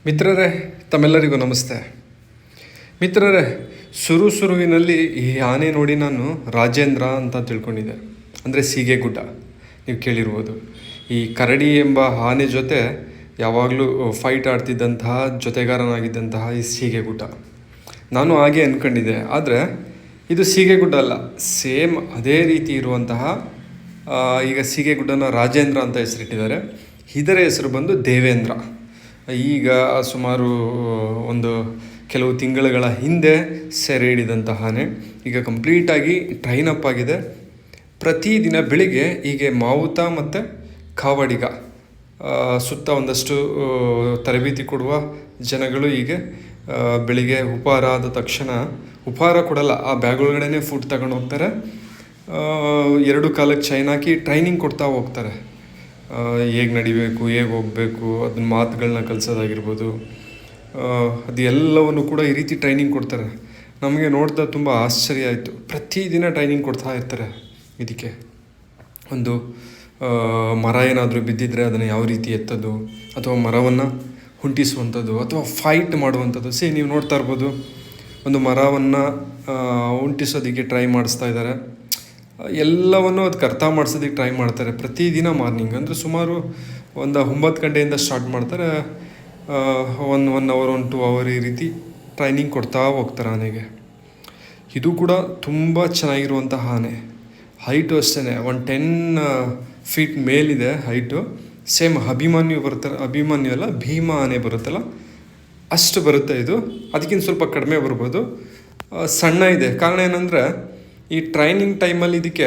ಮಿತ್ರರೇ, ತಮ್ಮೆಲ್ಲರಿಗೂ ನಮಸ್ತೆ. ಮಿತ್ರರೇ, ಶುರುವಿನಲ್ಲಿ ಈ ಆನೆ ನೋಡಿ ನಾನು ರಾಜೇಂದ್ರ ಅಂತ ತಿಳ್ಕೊಂಡಿದ್ದೆ. ಅಂದರೆ ಸೀಗೆಗುಡ್ಡ, ನೀವು ಕೇಳಿರ್ಬೋದು. ಈ ಕರಡಿ ಎಂಬ ಆನೆ ಜೊತೆ ಯಾವಾಗಲೂ ಫೈಟ್ ಆಡ್ತಿದ್ದಂತಹ ಜೊತೆಗಾರನಾಗಿದ್ದಂತಹ ಈ ಸೀಗೆಗುಡ್ಡ. ನಾನು ಹಾಗೆ ಅಂದ್ಕೊಂಡಿದ್ದೆ. ಆದರೆ ಇದು ಸೀಗೆಗುಡ್ಡ ಅಲ್ಲ, ಸೇಮ್ ಅದೇ ರೀತಿ ಇರುವಂತಹ ಈಗ ಸೀಗೆಗುಡ್ಡನ ರಾಜೇಂದ್ರ ಅಂತ ಹೆಸರಿಟ್ಟಿದ್ದಾರೆ. ಇದರ ಹೆಸರು ಬಂದು ದೇವೇಂದ್ರ. ಈಗ ಸುಮಾರು ಕೆಲವು ತಿಂಗಳುಗಳ ಹಿಂದೆ ಸೆರೆ ಹಿಡಿದಂತಹ ಆನೆ ಈಗ ಕಂಪ್ಲೀಟಾಗಿ ಟ್ರೈನ್ ಅಪ್ ಆಗಿದೆ. ಪ್ರತಿದಿನ ಬೆಳಿಗ್ಗೆ ಹೀಗೆ ಮಾವುತ ಮತ್ತು ಕಾವಡಿಗ ಸುತ್ತ ಒಂದಷ್ಟು ತರಬೇತಿ ಕೊಡುವ ಜನಗಳು ಹೀಗೆ ಬೆಳಿಗ್ಗೆ ಉಪಹಾರ ಆದ ತಕ್ಷಣ ಉಪಹಾರ ಕೊಡಲ್ಲ, ಆ ಬ್ಯಾಗ್ ಒಳಗಡೆ ಫುಡ್ ತಗೊಂಡು ಹೋಗ್ತಾರೆ. 2 ಕಾಲಕ್ಕೆ ಚೈನ್ ಹಾಕಿ ಟ್ರೈನಿಂಗ್ ಕೊಡ್ತಾ ಹೋಗ್ತಾರೆ. ಹೇಗೆ ನಡಿಬೇಕು, ಹೇಗೆ ಹೋಗಬೇಕು, ಅದನ್ನ ಮಾತುಗಳನ್ನ ಕಲಿಸೋದಾಗಿರ್ಬೋದು, ಅದು ಎಲ್ಲವನ್ನು ಕೂಡ ಈ ರೀತಿ ಟ್ರೈನಿಂಗ್ ಕೊಡ್ತಾರೆ. ನಮಗೆ ನೋಡ್ತಾ ತುಂಬ ಆಶ್ಚರ್ಯ ಆಯಿತು. ಪ್ರತಿದಿನ ಟ್ರೈನಿಂಗ್ ಕೊಡ್ತಾ ಇರ್ತಾರೆ. ಇದಕ್ಕೆ ಒಂದು ಮರ ಏನಾದರೂ ಬಿದ್ದಿದ್ರೆ ಅದನ್ನು ಯಾವ ರೀತಿ ಎತ್ತೋದು, ಅಥವಾ ಮರವನ್ನು ಹುಂಟಿಸುವಂಥದ್ದು, ಅಥವಾ ಫೈಟ್ ಮಾಡುವಂಥದ್ದು. ನೀವು ನೋಡ್ತಾ ಇರ್ಬೋದು, ಒಂದು ಮರವನ್ನು ಹುಂಟಿಸೋದಕ್ಕೆ ಟ್ರೈ ಮಾಡಿಸ್ತಾ ಇದ್ದಾರೆ. ಎಲ್ಲವನ್ನು ಅದಕ್ಕೆ ಅರ್ಥ ಮಾಡಿಸೋದಕ್ಕೆ ಟ್ರೈ ಮಾಡ್ತಾರೆ. ಪ್ರತಿದಿನ ಮಾರ್ನಿಂಗ್ ಅಂದರೆ ಸುಮಾರು 9 ಗಂಟೆಯಿಂದ ಸ್ಟಾರ್ಟ್ ಮಾಡ್ತಾರೆ. 1 ಅವರ್ 2 ಅವರ್ ಈ ರೀತಿ ಟ್ರೈನಿಂಗ್ ಕೊಡ್ತಾ ಹೋಗ್ತಾರೆ ಆನೆಗೆ. ಇದು ಕೂಡ ತುಂಬ ಚೆನ್ನಾಗಿರುವಂತಹ ಆನೆ. ಹೈಟು ಅಷ್ಟೇ 10 ಫೀಟ್ ಮೇಲಿದೆ ಹೈಟು. ಸೇಮ್ ಅಭಿಮನ್ಯು ಅಲ್ಲ, ಭೀಮ ಆನೆ ಬರುತ್ತಲ್ಲ ಅಷ್ಟು ಬರುತ್ತೆ ಇದು. ಅದಕ್ಕಿಂತ ಸ್ವಲ್ಪ ಕಡಿಮೆ ಬರ್ಬೋದು. ಸಣ್ಣ ಇದೆ. ಕಾರಣ ಏನಂದರೆ ಈ ಟ್ರೈನಿಂಗ್ ಟೈಮಲ್ಲಿ ಇದಕ್ಕೆ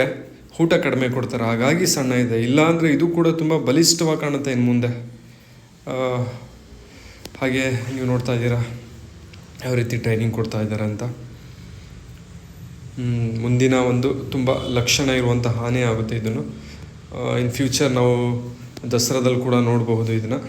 ಊಟ ಕಡಿಮೆ ಕೊಡ್ತಾರೆ, ಹಾಗಾಗಿ ಸಣ್ಣ ಇದೆ. ಇಲ್ಲಾಂದರೆ ಇದು ಕೂಡ ತುಂಬ ಬಲಿಷ್ಠವಾಗಿ ಕಾಣುತ್ತೆ ಇನ್ನು ಮುಂದೆ. ಹಾಗೆ ನೀವು ನೋಡ್ತಾ ಇದ್ದೀರಾ ಯಾವ ರೀತಿ ಟ್ರೈನಿಂಗ್ ಕೊಡ್ತಾ ಇದ್ದಾರೆ ಅಂತ. ಮುಂದಿನ ತುಂಬ ಲಕ್ಷಣ ಇರುವಂಥ ಆನೆ ಆಗುತ್ತೆ ಇದನ್ನು. ಇನ್ ಫ್ಯೂಚರ್ ನಾವು ದಸರಾದಲ್ಲಿ ಕೂಡ ನೋಡಬಹುದು ಇದನ್ನು.